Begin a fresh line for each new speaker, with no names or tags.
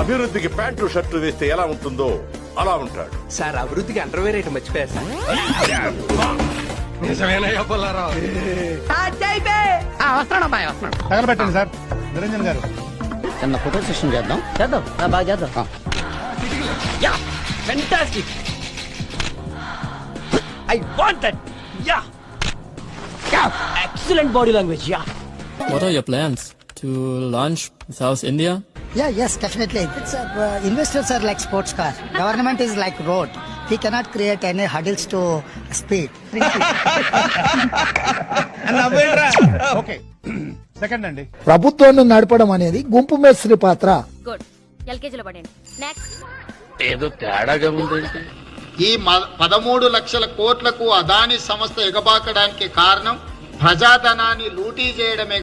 అభివృద్ధికి pant shirt వేస్తే ఎలా ఉంటుందో అలా ఉంటాడు.
సార్ అభివృద్ధికి అండర్వేర్ ఐటమ్ మర్చిపోయారు సార్.
తగలబెట్టండి సార్. నిరంజన్ గారు
చిన్న ఫోటో సెషన్ చేద్దాం బాగా చేద్దాం.
Fantastic. I want that. Yeah. Excellent body language. Yeah.
What are your plans? To launch South India?
Yes, definitely. Investors are like sports car. Government is like road. We cannot create any hurdles to speed.
Okay. Second అండి.
ప్రభుత్వాన్ని నడపడం అనేది గుంపు మేస్త్రి పాత్ర.
Good ఎల్కేజీలో పడండి. Next
ఏదో తేడాగా ఉందండి.
ఈ 13 లక్షల కోట్లకు అదాని సంస్థ ఎగబాకడానికి కారణం ప్రజాధనాన్ని లూటీ చేయడమే